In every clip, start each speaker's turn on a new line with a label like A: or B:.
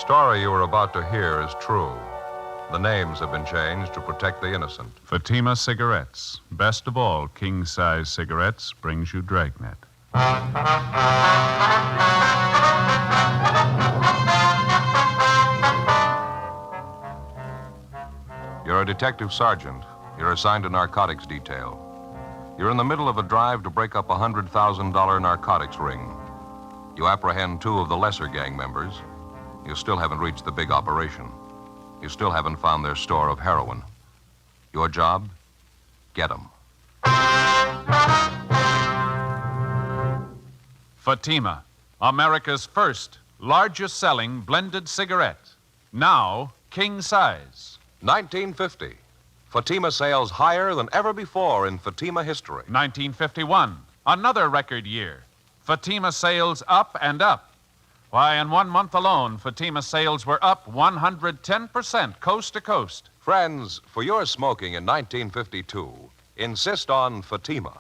A: story you are about to hear is true. The names have been changed to protect the innocent.
B: Fatima Cigarettes, best of all king-size cigarettes, brings you Dragnet.
A: You're a detective sergeant. You're assigned to narcotics detail. You're in the middle of a drive to break up a $100,000 narcotics ring. You apprehend two of the lesser gang members. You still haven't reached the big operation. You still haven't found their store of heroin. Your job? Get them.
B: Fatima, America's first, largest-selling blended cigarette. Now, king-size.
A: 1950. Fatima sales higher than ever before in Fatima history.
B: 1951, another record year. Fatima sales up and up. Why, in 1 month alone, Fatima sales were up 110% coast to coast.
A: Friends, for your smoking in 1952, insist on Fatima.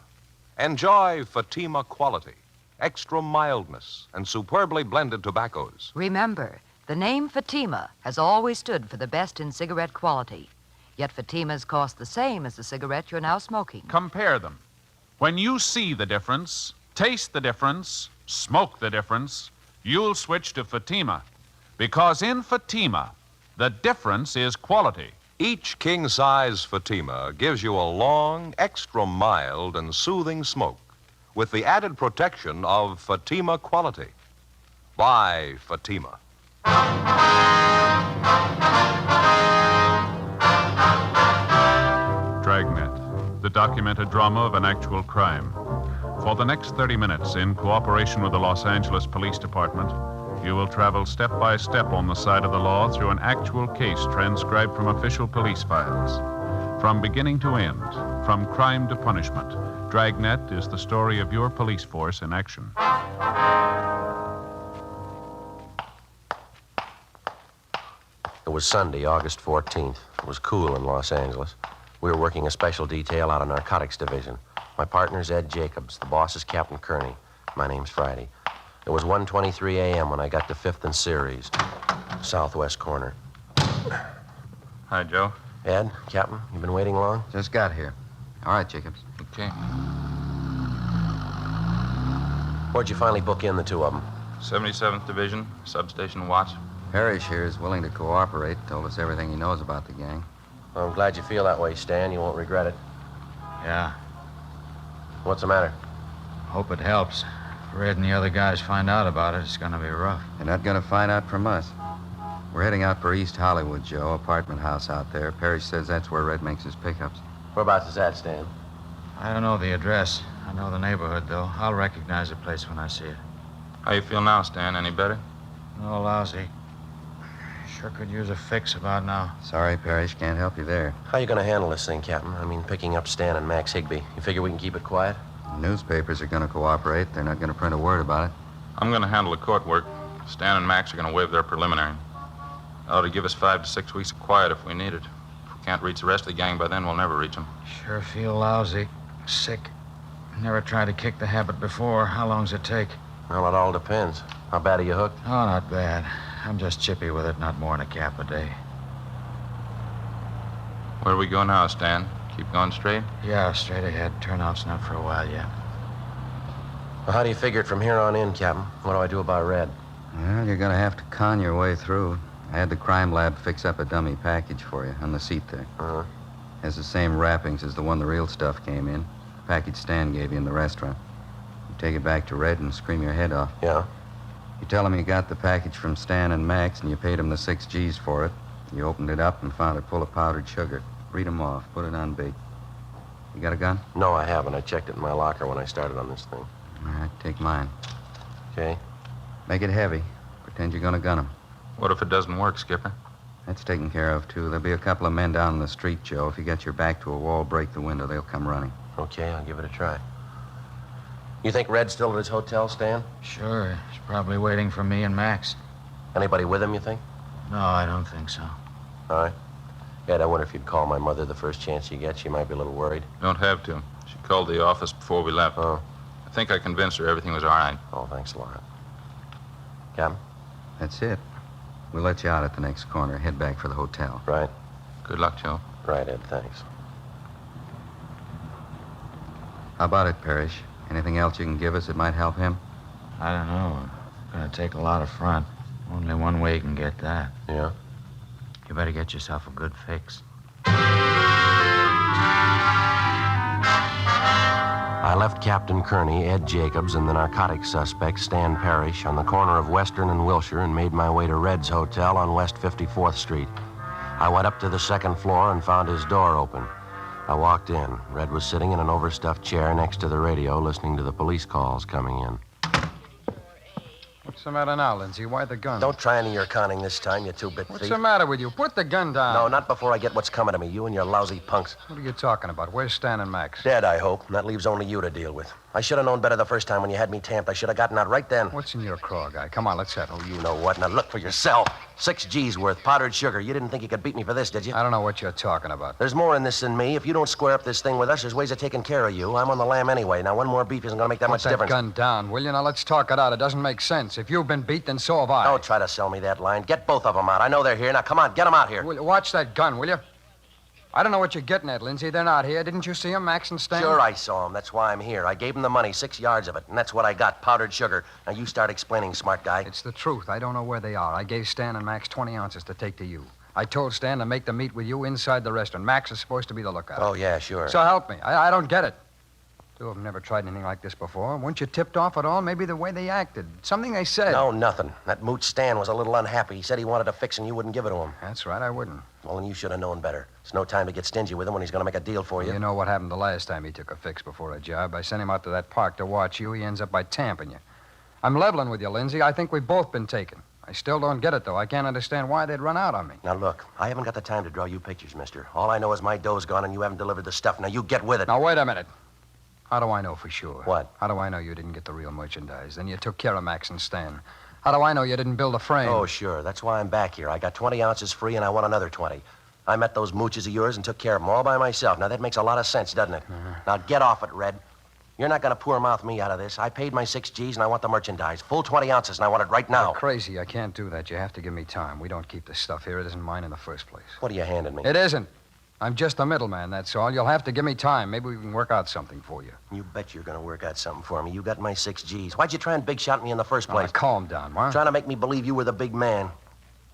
A: Enjoy Fatima quality, extra mildness, and superbly blended tobaccos.
C: Remember, the name Fatima has always stood for the best in cigarette quality. Yet Fatimas cost the same as the cigarette you're now smoking.
B: Compare them. When you see the difference, taste the difference, smoke the difference, you'll switch to Fatima. Because in Fatima, the difference is quality.
A: Each king-size Fatima gives you a long, extra mild, and soothing smoke with the added protection of Fatima quality. Buy Fatima.
B: Dragnet, the documented drama of an actual crime. For the next 30 minutes, in cooperation with the Los Angeles Police Department, you will travel step by step on the side of the law through an actual case transcribed from official police files. From beginning to end, from crime to punishment, Dragnet is the story of your police force in action.
D: It was Sunday, August 14th. It was cool in Los Angeles. We were working a special detail out of Narcotics Division. My partner's Ed Jacobs. The boss is Captain Kearney. My name's Friday. It was 1:23 a.m. when I got to 5th and Ceres, southwest corner.
E: Hi, Joe.
D: Ed, Captain, you been waiting long?
F: Just got here. All right, Jacobs.
E: Okay.
D: Where'd you finally book in the two of them?
E: 77th Division, substation watch.
F: Parrish here is willing to cooperate. Told us everything he knows about the gang.
D: Well, I'm glad you feel that way, Stan. You won't regret it.
G: Yeah,
D: What's the matter?
G: hope it helps. If Red and the other guys find out about it, it's gonna be rough.
F: They're not going to find out from us. We're heading out for East Hollywood, Joe. Apartment house out there. Parrish says that's where Red makes his pickups.
D: Whereabouts is that, Stan?
G: I don't know the address. I know the neighborhood, though. I'll recognize the place when I see it.
E: How you feel now, Stan? Any better?
G: No, lousy. Sure could use a fix about now.
F: Sorry, Parrish. Can't help you there.
D: How you gonna handle this thing, Captain? I mean, picking up Stan and Max Higbee. You figure we can keep it quiet?
F: The newspapers are going to cooperate. They're not going to print a word about it.
E: I'm going to handle the court work. Stan and Max are going to waive their preliminary. Ought to give us 5 to 6 weeks of quiet if we need it. If we can't reach the rest of the gang by then, we'll never reach them.
G: Sure feel lousy. Sick. Never tried to kick the habit before. How long's it take?
D: Well, it all depends. How bad are you hooked?
G: Oh, not bad. I'm just chippy with it, not more than a cap a day.
E: Where do we go now, Stan? Keep going straight?
G: Yeah, straight ahead. Turnout's not for a while yet.
D: Well, how do you figure it from here on in, Captain? What do I do about Red?
F: Well, you're going to have to con your way through. I had the crime lab fix up a dummy package for you on the seat there.
D: Uh-huh.
F: Has the same wrappings as the one the real stuff came in. Package Stan gave you in the restaurant. You take it back to Red and scream your head off.
D: Yeah?
F: You tell him you got the package from Stan and Max and you paid him the 6 G's for it. You opened it up and found it full of powdered sugar. Read 'em off. Put it on bait. You got a gun?
D: No, I haven't. I checked it in my locker when I started on this thing.
F: All right, take mine.
D: Okay?
F: Make it heavy. Pretend you're going to gun him.
E: What if it doesn't work, Skipper?
F: That's taken care of, too. There'll be a couple of men down in the street, Joe. If you get your back to a wall, break the window. They'll come running.
D: Okay, I'll give it a try. You think Red's still at his hotel, Stan?
G: Sure. He's probably waiting for me and Max.
D: Anybody with him, you think?
G: No, I don't think so.
D: All right. Ed, I wonder if you'd call my mother the first chance you get. She might be a little worried.
E: Don't have to. She called the office before we left.
D: Oh.
E: I think I convinced her everything was all right.
D: Oh, thanks a lot. Captain?
F: That's it. We'll let you out at the next corner. Head back for the hotel.
D: Right.
E: Good luck, Joe.
D: Right, Ed, thanks.
F: How about it, Parrish? Anything else you can give us that might help him?
G: I don't know. It's going to take a lot of front. Only one way you can get that.
D: Yeah?
G: You better get yourself a good fix.
D: I left Captain Kearney, Ed Jacobs, and the narcotics suspect, Stan Parrish, on the corner of Western and Wilshire and made my way to Red's Hotel on West 54th Street. I went up to the second floor and found his door open. I walked in. Red was sitting in an overstuffed chair next to the radio, listening to the police calls coming in.
H: What's the matter now, Lindsay? Why the gun?
D: Don't try any of your conning this time, you two-bit
H: What's
D: thief.
H: the matter with you? Put the gun down.
D: No, not before I get what's coming to me, you and your lousy punks.
H: What are you talking about? Where's Stan and Max?
D: Dead, I hope, and that leaves only you to deal with. I should have known better the first time when you had me tamped. I should have gotten out right then.
H: What's in your craw, guy? Come on, let's settle.
D: Oh, you know what? Now look for yourself. 6 G's worth, powdered sugar. You didn't think you could beat me for this, did you?
H: I don't know what you're talking about.
D: There's more in this than me. If you don't square up this thing with us, there's ways of taking care of you. I'm on the lam anyway. Now, one more beef isn't going to make that much
H: Put that
D: difference.
H: gun down, will you? Now, let's talk it out. It doesn't make sense. If you've been beat, then so have I.
D: Don't try to sell me that line. Get both of them out. I know they're here. Now, come on, get them out here.
H: Watch that gun, will you? I don't know what you're getting at, Lindsay. They're not here. Didn't you see them, Max and Stan?
D: Sure, I saw them. That's why I'm here. I gave them the money, 6 yards of it, and that's what I got, powdered sugar. Now, you start explaining, smart guy.
H: It's the truth. I don't know where they are. I gave Stan and Max 20 ounces to take to you. I told Stan to make the meet with you inside the restaurant. Max is supposed to be the lookout.
D: Oh, yeah, sure.
H: So help me. I don't get it. Two of them never tried anything like this before. Weren't you tipped off at all? Maybe the way they acted. Something they said.
D: No, nothing. That mooch Stan was a little unhappy. He said he wanted a fix and you wouldn't give it to him.
H: That's right, I wouldn't.
D: Well, then you should have known better. It's no time to get stingy with him when he's going to make a deal for you.
H: You know what happened the last time he took a fix before a job. I sent him out to that park to watch you. He ends up by tamping you. I'm leveling with you, Lindsay. I think we've both been taken. I still don't get it, though. I can't understand why they'd run out on me.
D: Now, look, I haven't got the time to draw you pictures, mister. All I know is my dough's gone and you haven't delivered the stuff. Now, you get with it.
H: Now, wait a minute. How do I know for sure?
D: What?
H: How do I know you didn't get the real merchandise? Then you took care of Max and Stan. How do I know you didn't build a frame?
D: Oh, sure. That's why I'm back here. I got 20 ounces free and I want another 20. I met those mooches of yours and took care of them all by myself. Now, that makes a lot of sense, doesn't it? Now, get off it, Red. You're not going to poor mouth me out of this. I paid my 6 G's and I want the merchandise. Full 20 ounces and I want it right now.
H: You're crazy. I can't do that. You have to give me time. We don't keep the stuff here. It isn't mine in the first place.
D: What are you handing me?
H: It isn't. I'm just a middleman, that's all. You'll have to give me time. Maybe we can work out something for you.
D: You bet you're going to work out something for me. You got my 6 G's. Why'd you try and big shot me in the first place?
H: Now, calm down, huh?
D: Trying to make me believe you were the big man.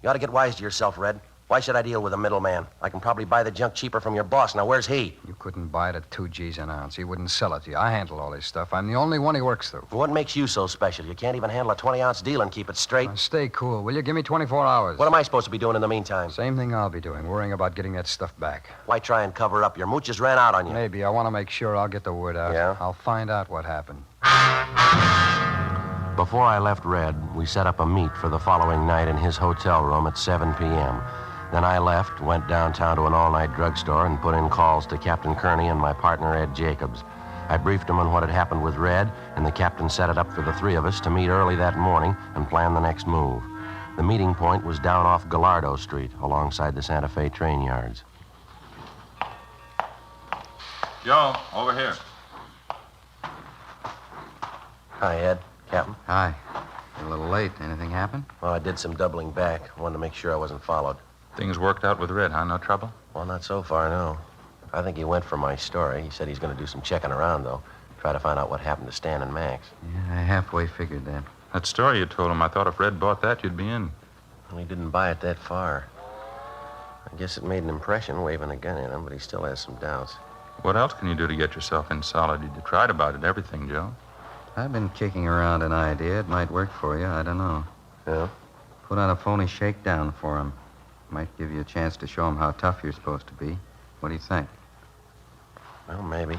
D: You ought to get wise to yourself, Red. Why should I deal with a middleman? I can probably buy the junk cheaper from your boss. Now, where's he?
H: You couldn't buy it at 2 G's an ounce. He wouldn't sell it to you. I handle all his stuff. I'm the only one he works through.
D: What makes you so special? You can't even handle a 20-ounce deal and keep it straight.
H: Now, stay cool, will you? Give me 24 hours.
D: What am I supposed to be doing in the meantime?
H: Same thing I'll be doing, worrying about getting that stuff back.
D: Why try and cover up? Your mooches ran out on you.
H: Maybe. I want to make sure I'll get the word out.
D: Yeah?
H: I'll find out what happened.
D: Before I left Red, we set up a meet for the following night in his hotel room at 7 p.m. Then I left, went downtown to an all-night drugstore, and put in calls to Captain Kearney and my partner, Ed Jacobs. I briefed him on what had happened with Red, and the captain set it up for the three of us to meet early that morning and plan the next move. The meeting point was down off Gallardo Street, alongside the Santa Fe train yards.
E: Joe, over here.
D: Hi, Ed. Captain.
F: Hi. You're a little late. Anything happen?
D: Well, I did some doubling back. Wanted to make sure I wasn't followed.
E: Things worked out with Red, huh? No trouble?
D: Well, not so far, no. I think he went for my story. He said he's going to do some checking around, though. Try to find out what happened to Stan and Max.
F: Yeah, I halfway figured that.
E: That story you told him, I thought if Red bought that, you'd be in.
D: Well, he didn't buy it that far. I guess it made an impression waving a gun at him, but he still has some doubts.
E: What else can you do to get yourself in solid? You tried about it, everything, Joe.
F: I've been kicking around an idea. It might work for you. I don't know.
D: Yeah?
F: Put on a phony shakedown for him. Might give you a chance to show him how tough you're supposed to be. What do you think?
D: Well, maybe.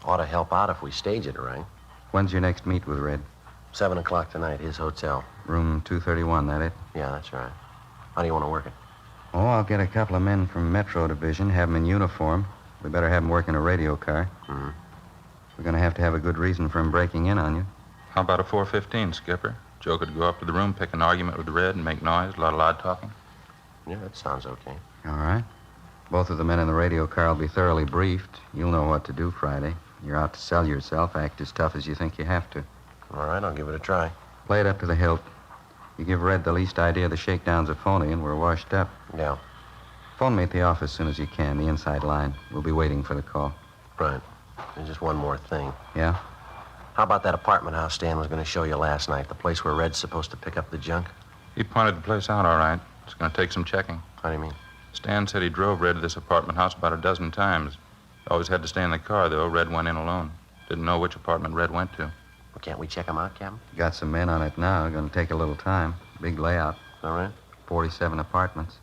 D: Ought to help out if we stage it right.
F: When's your next meet with Red?
D: 7 o'clock tonight, his hotel.
F: Room 231, that it?
D: Yeah, that's right. How do you want to work it?
F: Oh, I'll get a couple of men from Metro Division, have them in uniform. We better have them working a radio car.
D: Mm-hmm.
F: We're going to have a good reason for him breaking in on you.
E: How about a 415, Skipper? Joe could go up to the room, pick an argument with Red, and make noise, a lot of loud talking.
D: Yeah, that sounds okay.
F: All right. Both of the men in the radio car will be thoroughly briefed. You'll know what to do Friday. You're out to sell yourself. Act as tough as you think you have to.
D: All right, I'll give it a try.
F: Play it up to the hilt. You give Red the least idea the shakedown's a phony and we're washed up.
D: Yeah,
F: Phone me at the office as soon as you can, the inside line. We'll be waiting for the call.
D: right. There's just one more thing.
F: Yeah?
D: How about that apartment house Stan was going to show you last night? The place where Red's supposed to pick up the junk?
E: He pointed the place out all right. It's going to take some checking.
D: How do you mean?
E: Stan said he drove Red to this apartment house about a dozen times. Always had to stay in the car, though. Red went in alone. Didn't know which apartment Red went to.
D: Well, can't we check him out, Captain?
F: Got some men on it now. Gonna take a little time. Big layout.
D: All right.
F: 47 apartments.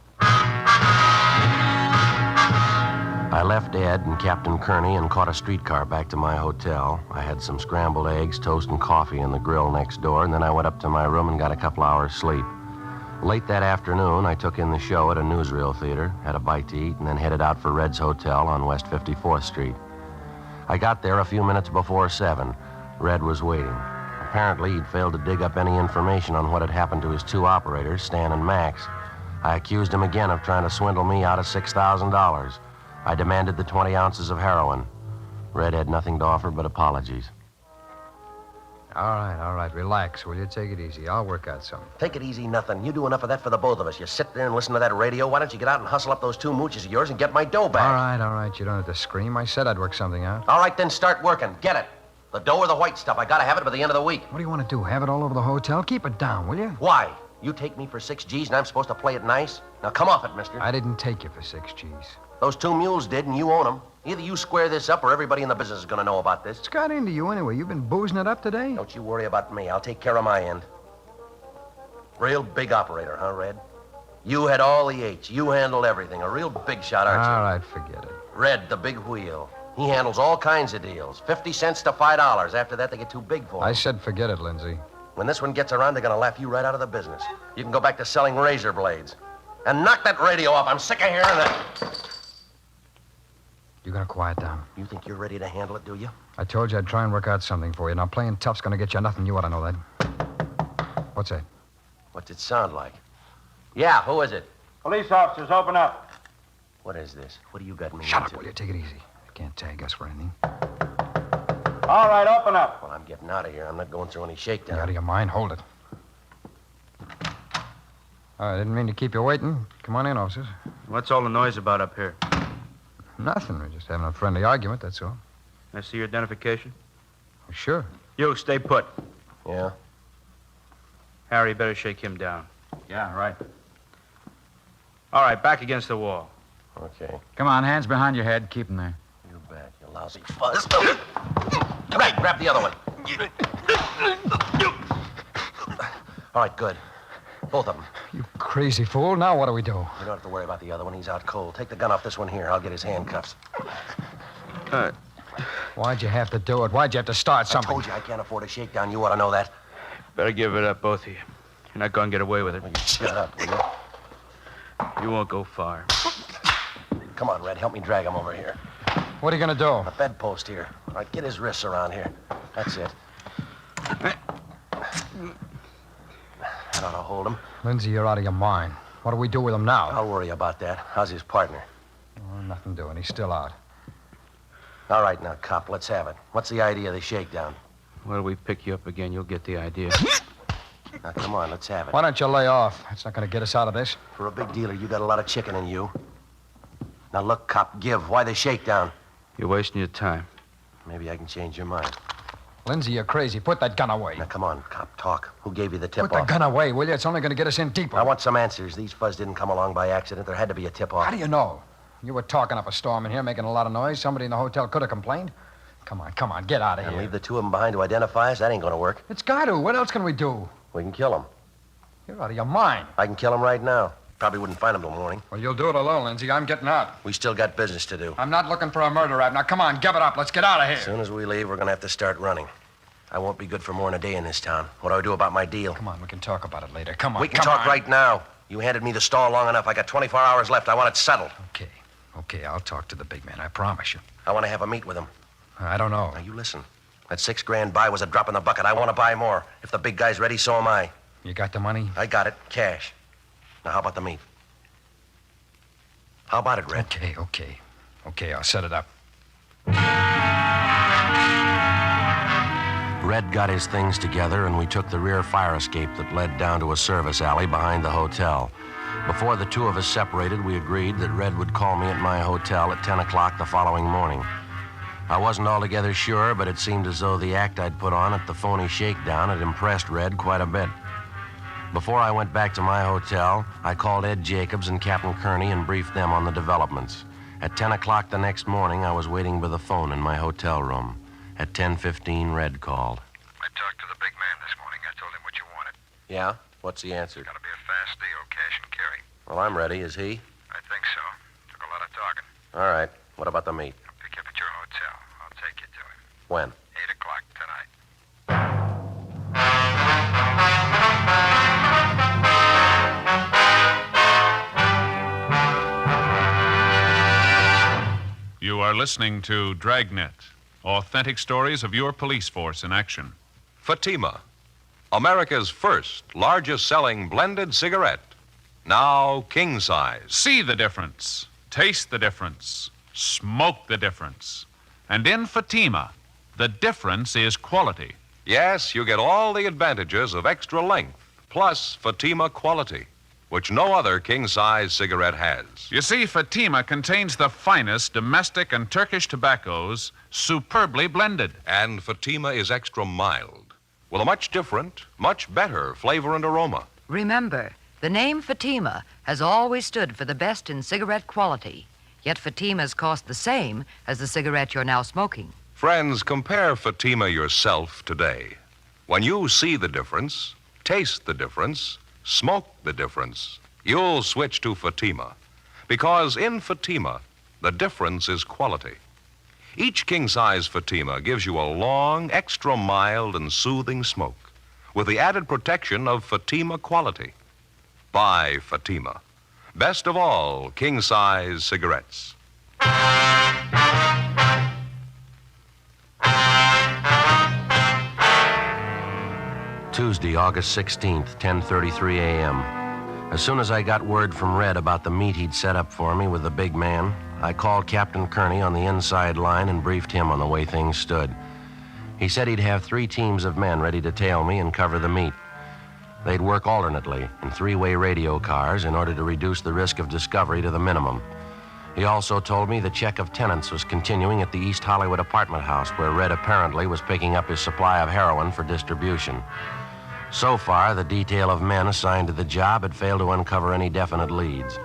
D: I left Ed and Captain Kearney and caught a streetcar back to my hotel. I had some scrambled eggs, toast, and coffee in the grill next door, and then I went up to my room and got a couple hours sleep. Late that afternoon, I took in the show at a newsreel theater, had a bite to eat, and then headed out for Red's Hotel on West 54th Street. I got there a few minutes before 7. Red was waiting. Apparently, he'd failed to dig up any information on what had happened to his two operators, Stan and Max. I accused him again of trying to swindle me out of $6,000. I demanded the 20 ounces of heroin. Red had nothing to offer but apologies.
H: All right. Relax, will you? Take it easy. I'll work out something.
D: Take it easy, nothing. You do enough of that for the both of us. You sit there and listen to that radio. Why don't you get out and hustle up those two mooches of yours and get my dough back?
H: All right. You don't have to scream. I said I'd work something out.
D: All right, then start working. Get it. The dough or the white stuff. I gotta have it by the end of the week.
H: What do you want to do? Have it all over the hotel? Keep it down, will you?
D: Why? You take me for 6 G's and I'm supposed to play it nice? Now come off it, mister.
H: I didn't take you for 6 G's.
D: Those two mules did, and you own them. Either you square this up or everybody in the business is gonna know about this.
H: What's got into you anyway? You been boozing it up today?
D: Don't you worry about me. I'll take care of my end. Real big operator, huh, Red? You had all the H. You handled everything. A real big shot, aren't you?
H: All right, forget it.
D: Red, the big wheel. He handles all kinds of deals. 50 cents to $5. After that, they get too big for him.
H: I said forget it, Lindsay.
D: When this one gets around, they're gonna laugh you right out of the business. You can go back to selling razor blades. And knock that radio off. I'm sick of hearing that.
H: You gonna quiet down?
D: You think you're ready to handle it, do you?
H: I told you I'd try and work out something for you. Now, playing tough's gonna get you nothing. You ought to know that. What's that?
D: What's it sound like? Yeah, who is it?
I: Police officers, open up.
D: What is this? What do you got me
H: Shut
D: into?
H: up, will you? Take it easy. I can't tag us for anything.
I: All right, open up.
D: Well, I'm getting out of here. I'm not going through any
H: You
D: shakedown.
H: out of your mind? Hold it. I didn't mean to keep you waiting. Come on in, officers.
I: What's all the noise about up here?
H: Nothing. We're just having a friendly argument, that's all.
I: I see your identification.
H: Well, sure.
I: You, stay put.
D: Yeah?
I: Harry, better shake him down. Yeah, right. All right, back against the wall.
D: Okay.
G: Come on, hands behind your head. Keep them there.
D: You bet, you lousy fuzz. Right, grab the other one. All right, good. Both of them.
H: You crazy fool. Now what do we do?
D: You don't have to worry about the other one. He's out cold. Take the gun off this one here. I'll get his handcuffs.
H: Why'd you have to do it? Why'd you have to start something?
D: I told you I can't afford a shakedown. You ought to know that.
I: Better give it up, both of you. You're not going to get away with it.
D: Will you shut up, will you?
I: You won't go far.
D: Come on, Red. Help me drag him over here.
H: What are you gonna do?
D: A bedpost here. All right, get his wrists around here. That's it. That ought to hold him.
H: Lindsay, you're out of your mind. What do we do with him now?
D: I'll worry about that. How's his partner?
H: Oh, nothing doing. He's still out.
D: All right, now, cop, let's have it. What's the idea of the shakedown?
I: Well, we pick you up again, you'll get the idea.
D: Now, come on, let's have it.
H: Why don't you lay off? That's not gonna get us out of this.
D: For a big dealer, you got a lot of chicken in you. Now, look, cop, give. Why the shakedown?
I: You're wasting your time.
D: Maybe I can change your mind.
H: Lindsay, you're crazy. Put that gun away.
D: Now, come on, cop, talk. Who gave you the
H: Put
D: tip-off?
H: the gun away, will you? It's only gonna get us in deeper.
D: I want some answers. These fuzz didn't come along by accident. There had to be a tip-off.
H: How do you know? You were talking up a storm in here, making a lot of noise. Somebody in the hotel could have complained. Come on, get out of
D: And
H: here.
D: leave the two of them behind to identify us? That ain't gonna work.
H: It's got to. What else can we do?
D: We can kill him.
H: You're out of your mind.
D: I can kill him right now. Probably wouldn't find him till morning.
H: Well, you'll do it alone, Lindsay. I'm getting out.
D: We still got business to do.
H: I'm not looking for a murder rap. Now, come on, give it up. Let's get out of here.
D: As soon as we leave, we're gonna have to start running. I won't be good for more than a day in this town. What do I do about my deal?
H: Come on, we can talk about it later. Come on,
D: We can
H: come
D: talk
H: on.
D: right now. You handed me the stall long enough. I got 24 hours left. I want it settled.
H: Okay, I'll talk to the big man. I promise you.
D: I want to have a meet with him.
H: I don't know.
D: Now, you listen. That $6,000 buy was a drop in the bucket. I want to buy more. If the big guy's ready, so am I.
H: You got the money?
D: I got it. Cash. Now, how about the meet? How about it, Red?
H: Okay, I'll set it up.
D: Red Ed got his things together, and we took the rear fire escape that led down to a service alley behind the hotel. Before the two of us separated, we agreed that Red would call me at my hotel at 10 o'clock the following morning. I wasn't altogether sure, but it seemed as though the act I'd put on at the phony shakedown had impressed Red quite a bit. Before I went back to my hotel, I called Ed Jacobs and Captain Kearney and briefed them on the developments. At 10 o'clock the next morning, I was waiting by the phone in my hotel room. At 10:15, Red called.
J: I talked to the big man this morning. I told him what you wanted.
D: Yeah? What's the answer?
J: Gotta be a fast deal, cash and carry.
D: Well, I'm ready. Is he?
J: I think so. Took a lot of talking.
D: All right. What about the meet?
J: I'll pick you up at your hotel. I'll take you to him.
D: When?
J: 8 o'clock tonight.
B: You are listening to Dragnet, authentic stories of your police force in action.
A: Fatima, America's first largest selling blended cigarette. Now king size.
B: See the difference, taste the difference, smoke the difference. And in Fatima, the difference is quality.
A: Yes, you get all the advantages of extra length, plus Fatima quality, which no other king-size cigarette has.
B: You see, Fatima contains the finest domestic and Turkish tobaccos, superbly blended.
A: And Fatima is extra mild, with a much different, much better flavor and aroma.
C: Remember, the name Fatima has always stood for the best in cigarette quality. Yet Fatimas cost the same as the cigarette you're now smoking.
A: Friends, compare Fatima yourself today. When you see the difference, taste the difference, smoke the difference, you'll switch to Fatima. Because in Fatima, the difference is quality. Each king-size Fatima gives you a long, extra mild and soothing smoke with the added protection of Fatima quality. Buy Fatima. Best of all king-size cigarettes.
D: Tuesday, August 16th, 10:33 a.m. As soon as I got word from Red about the meet he'd set up for me with the big man, I called Captain Kearney on the inside line and briefed him on the way things stood. He said he'd have 3 teams of men ready to tail me and cover the meet. They'd work alternately in 3-way radio cars in order to reduce the risk of discovery to the minimum. He also told me the check of tenants was continuing at the East Hollywood apartment house, where Red apparently was picking up his supply of heroin for distribution. So far, the detail of men assigned to the job had failed to uncover any definite leads.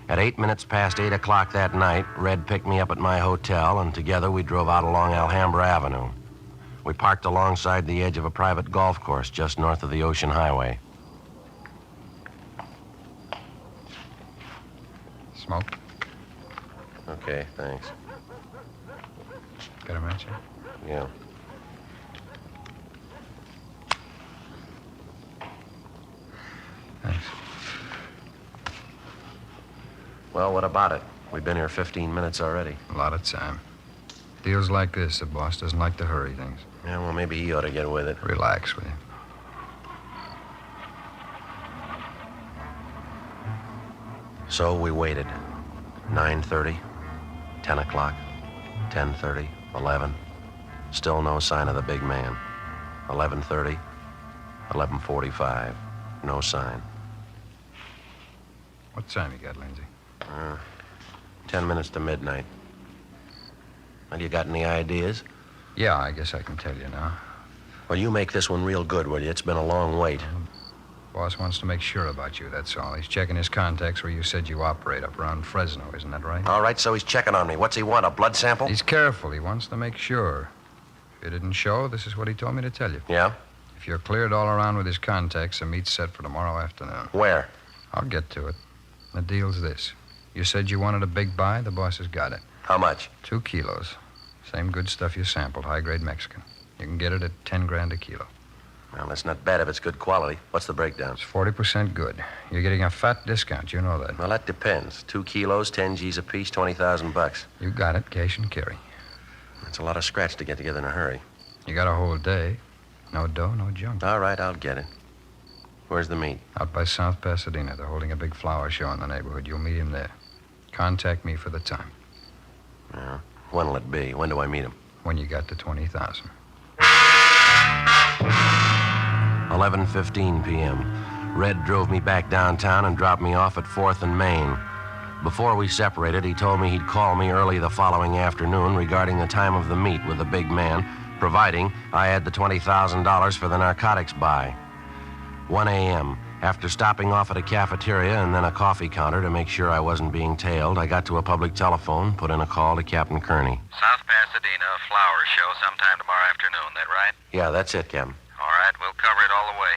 D: At 8 minutes past 8 o'clock that night, Red picked me up at my hotel, and together we drove out along Alhambra Avenue. We parked alongside the edge of a private golf course just north of the Ocean Highway.
H: Smoke?
D: Okay, thanks.
H: Got a match here?
D: Yeah.
H: Thanks.
D: Well, what about it? We've been here 15 minutes already.
H: A lot of time. Deals like this, the boss doesn't like to hurry things.
D: Yeah, well, maybe he ought to get with it.
H: Relax, will you?
D: So we waited. 9:30, 10 o'clock, 10:30, 11. Still no sign of the big man. 11:30, 11:45. No sign.
H: What time you got, Lindsay?
D: 10 minutes to midnight. Well, you got any ideas?
H: Yeah, I guess I can tell you now.
D: Well, you make this one real good, will you? It's been a long wait.
H: Boss wants to make sure about you, that's all. He's checking his contacts where you said you operate up around Fresno, isn't that right?
D: All right, so he's checking on me. What's he want, a blood sample?
H: He's careful. He wants to make sure. If it didn't show, this is what he told me to tell you.
D: Yeah?
H: If you're cleared all around with his contacts, the meet's set for tomorrow afternoon.
D: Where?
H: I'll get to it. The deal's this. You said you wanted a big buy. The boss has got it.
D: How much?
H: 2 kilos. Same good stuff you sampled, high-grade Mexican. You can get it at 10 grand a kilo.
D: Well, that's not bad if it's good quality. What's the breakdown?
H: It's 40% good. You're getting a fat discount. You know that.
D: Well, that depends. 2 kilos, 10 G's apiece, $20,000.
H: You got it, cash and carry.
D: That's a lot of scratch to get together in a hurry.
H: You got a whole day. No dough, no junk.
D: All right, I'll get it. Where's the meet?
H: Out by South Pasadena. They're holding a big flower show in the neighborhood. You'll meet him there. Contact me for the time.
D: Yeah. When'll it be? When do I meet him?
H: When you got to 20,000.
D: 11:15 p.m. Red drove me back downtown and dropped me off at 4th and Main. Before we separated, he told me he'd call me early the following afternoon regarding the time of the meet with the big man, providing I had the $20,000 for the narcotics buy. 1 a.m. After stopping off at a cafeteria and then a coffee counter to make sure I wasn't being tailed, I got to a public telephone, put in a call to Captain Kearney.
J: South Pasadena, flower show sometime tomorrow afternoon, that right?
D: Yeah, that's it, Captain.
J: All right, we'll cover it all the way.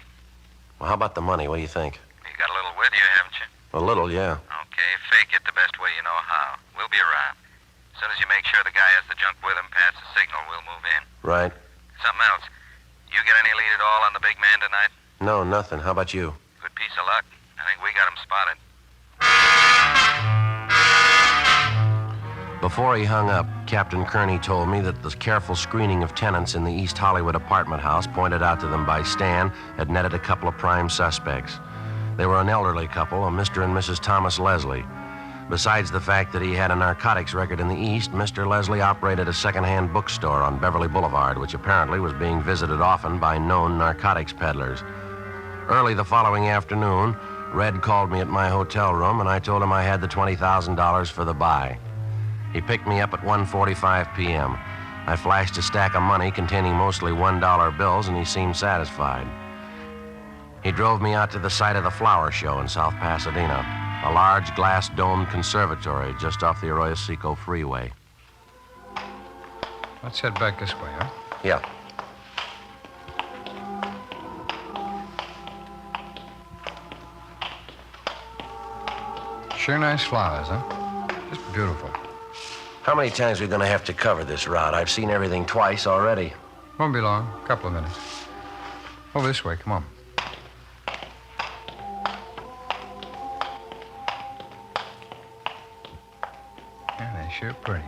D: Well, how about the money? What do you think?
J: You got a little with you, haven't you?
D: A little, yeah.
J: Okay, fake it the best way you know how. We'll be around. As soon as you make sure the guy has the junk with him, pass the signal, we'll move in.
D: Right.
J: Something else. You get any lead at all on the big man tonight?
D: No, nothing. How about you?
J: Good piece of luck. I think we got him spotted.
D: Before he hung up, Captain Kearney told me that the careful screening of tenants in the East Hollywood apartment house pointed out to them by Stan had netted a couple of prime suspects. They were an elderly couple, a Mr. and Mrs. Thomas Leslie. Besides the fact that he had a narcotics record in the East, Mr. Leslie operated a second-hand bookstore on Beverly Boulevard, which apparently was being visited often by known narcotics peddlers. Early the following afternoon, Red called me at my hotel room, and I told him I had the $20,000 for the buy. He picked me up at 1:45 p.m. I flashed a stack of money containing mostly $1 bills, and he seemed satisfied. He drove me out to the site of the flower show in South Pasadena, a large glass-domed conservatory just off the Arroyo Seco freeway.
H: Let's head back this way, huh?
D: Yeah.
H: Sure nice flowers, huh? Just beautiful.
D: How many times are we going to have to cover this route? I've seen everything twice already.
H: Won't be long. A couple of minutes. Over this way. Come on. Yeah, they're sure pretty.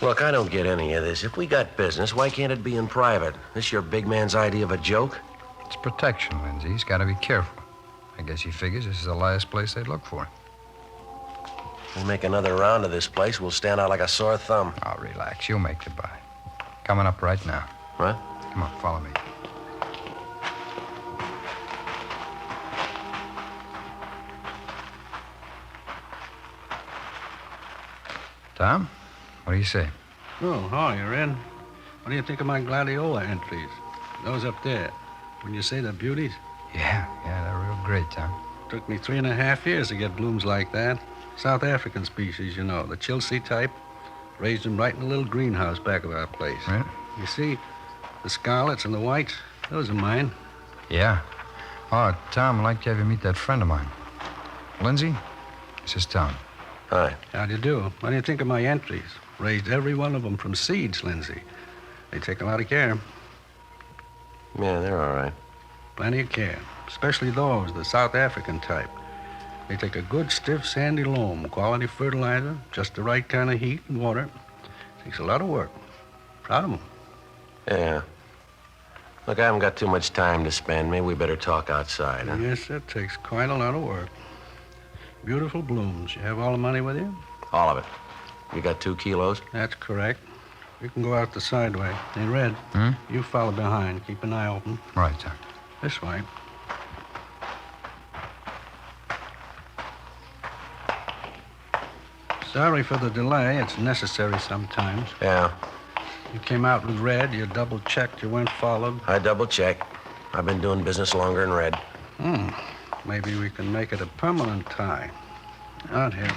D: Look, I don't get any of this. If we got business, why can't it be in private? This your big man's idea of a joke?
H: It's protection, Lindsay. He's got to be careful. I guess he figures this is the last place they'd look for him.
D: We make another round of this place, we'll stand out like a sore thumb.
H: Oh, relax. You'll make the buy. Coming up right now.
D: What?
H: Come on, follow me. Tom, what do you say?
K: Oh, hi, you're in. What do you think of my gladiola entries? Those up there. When you say they're beauties?
H: Yeah, they're real great, Tom.
K: Took me 3.5 years to get blooms like that. South African species, you know, the Chilsea type. Raised them right in a little greenhouse back of our place.
H: Right.
K: You see, the scarlets and the whites, those are mine.
H: Yeah. Oh, Tom, I'd like to have you meet that friend of mine. Lindsay, this is Tom.
D: Hi.
K: How do you do? What do you think of my entries? Raised every one of them from seeds, Lindsay. They take a lot of care.
D: Yeah, they're all right.
K: Plenty of care. Especially those, the South African type. They take a good, stiff, sandy loam, quality fertilizer, just the right kind of heat and water. Takes a lot of work. Proud of them.
D: Yeah. Look, I haven't got too much time to spend. Maybe we better talk outside, huh?
K: Yes, that takes quite a lot of work. Beautiful blooms. You have all the money with you?
D: All of it. You got 2 kilos?
K: That's correct. You can go out the side way. Hey, Red, you follow behind. Keep an eye open.
H: Right, Tom.
K: This way. Sorry for the delay. It's necessary sometimes.
D: Yeah.
K: You came out with Red. You double-checked. You weren't followed.
D: I double-checked. I've been doing business longer than Red.
K: Maybe we can make it a permanent tie. Out here.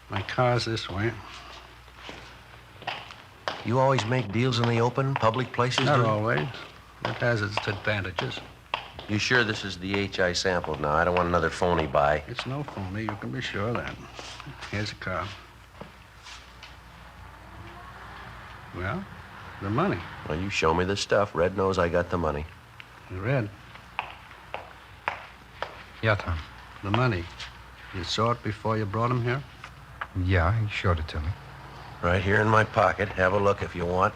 K: My car's this way.
D: You always make deals in the open, public places?
K: Not
D: do you?
K: always. It has its advantages.
D: You sure this is the H I sampled now? I don't want another phony buy.
K: It's no phony. You can be sure of that. Here's a car. Well, the money.
D: Well, you show me the stuff. Red knows I got the money.
K: Red,
H: Yeah, Tom.
K: the money. You saw it before you brought him here?
H: Yeah, he showed it to me.
D: Right here in my pocket. Have a look if you want.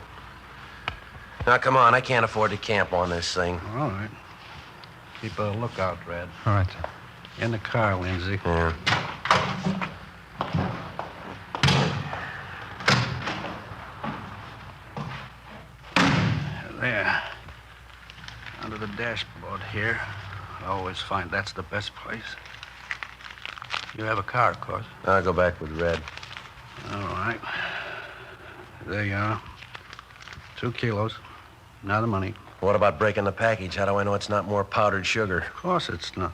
D: Now, come on. I can't afford to camp on this thing.
K: All right. Keep a lookout, Red.
H: All right, Tom.
K: In the car, Lindsay.
D: Yeah.
K: dashboard here. I always find that's the best place. You have a car, of course.
D: I'll go back with Red.
K: All right. There you are. 2 kilos. Now the money.
D: What about breaking the package? How do I know it's not more powdered sugar?
K: Of course it's not.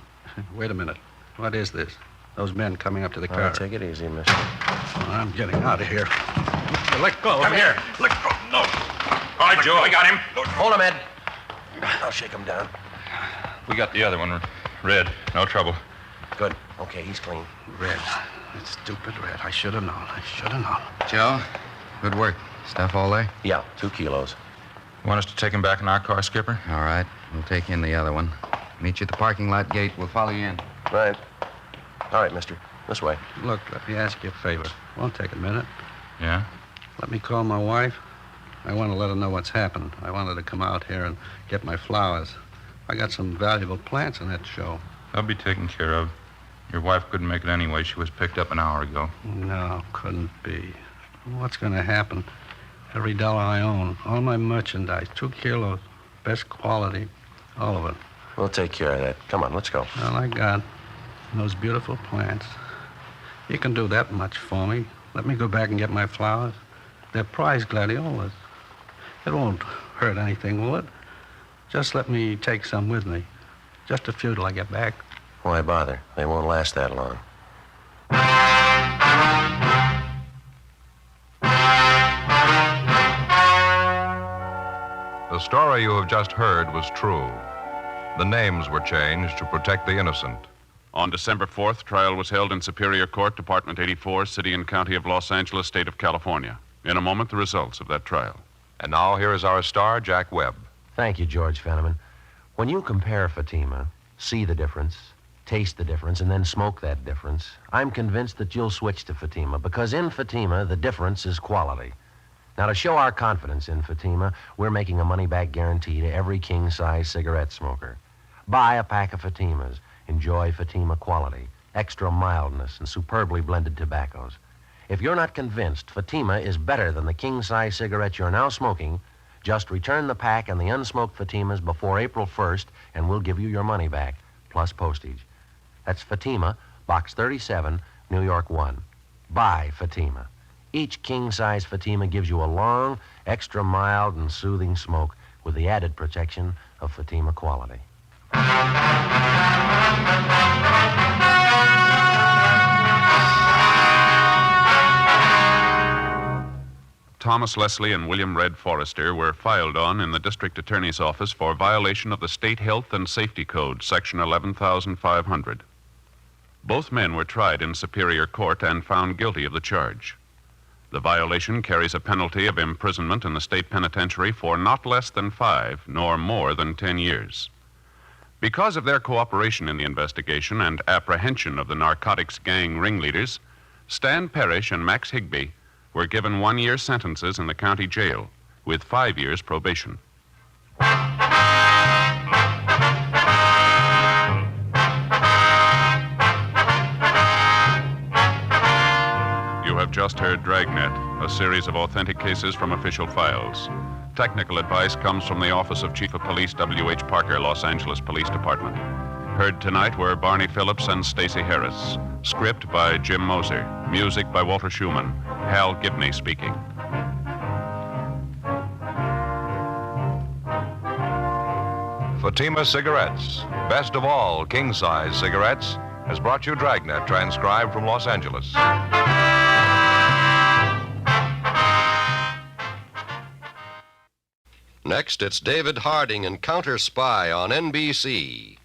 K: Wait a minute. What is this? Those men coming up to the
D: All
K: car.
D: right, take it easy, mister.
K: Well, I'm getting out of here. Let go.
D: Come here.
K: Let go. No.
E: All right, Joe, I got him.
D: Hold him, Ed. I'll shake him down.
E: We got the other one. Red. No trouble.
D: Good. Okay, he's clean.
K: Red. That stupid Red. I should have known.
F: Joe, good work. Stuff all there?
D: Yeah, 2 kilos.
E: Want us to take him back in our car, Skipper?
F: All right. We'll take in the other one. Meet you at the parking lot gate. We'll follow you in.
D: Right. All right, mister. This way.
K: Look, let me ask you a favor. Won't take a minute.
E: Yeah?
K: Let me call my wife. I want to let her know what's happened. I wanted to come out here and get my flowers. I got some valuable plants in that show.
E: They'll be taken care of. Your wife couldn't make it anyway. She was picked up an hour ago.
K: No, couldn't be. What's going to happen? Every dollar I own, all my merchandise, 2 kilos, best quality, all of it.
D: We'll take care of that. Come on, let's go.
K: All I got, those beautiful plants. You can do that much for me. Let me go back and get my flowers. They're prize gladiolas. It won't hurt anything, will it? Just let me take some with me. Just a few till I get back.
D: Why bother? They won't last that long.
A: The story you have just heard was true. The names were changed to protect the innocent.
B: On December 4th, trial was held in Superior Court, Department 84, City and County of Los Angeles, State of California. In a moment, the results of that trial.
A: And now here is our star, Jack Webb.
D: Thank you, George Fenneman. When you compare Fatima, see the difference, taste the difference, and then smoke that difference, I'm convinced that you'll switch to Fatima, because in Fatima, the difference is quality. Now, to show our confidence in Fatima, we're making a money-back guarantee to every king-size cigarette smoker. Buy a pack of Fatimas. Enjoy Fatima quality, extra mildness, and superbly blended tobaccos. If you're not convinced Fatima is better than the king-size cigarette you're now smoking, just return the pack and the unsmoked Fatimas before April 1st, and we'll give you your money back, plus postage. That's Fatima, Box 37, New York 1. Buy Fatima. Each king-size Fatima gives you a long, extra mild, and soothing smoke with the added protection of Fatima quality.
B: Thomas Leslie and William Red Forrester were filed on in the district attorney's office for violation of the State Health and Safety Code, Section 11,500. Both men were tried in Superior Court and found guilty of the charge. The violation carries a penalty of imprisonment in the state penitentiary for not less than 5 nor more than 10 years. Because of their cooperation in the investigation and apprehension of the narcotics gang ringleaders, Stan Parrish and Max Higbee were given 1-year sentences in the county jail with 5 years probation. You have just heard Dragnet, a series of authentic cases from official files. Technical advice comes from the Office of Chief of Police W.H. Parker, Los Angeles Police Department. Heard tonight were Barney Phillips and Stacey Harris. Script by Jim Moser. Music by Walter Schumann. Hal Gibney speaking.
A: Fatima Cigarettes, best of all king-size cigarettes, has brought you Dragnet, transcribed from Los Angeles.
L: Next, it's David Harding and Counter Spy on NBC.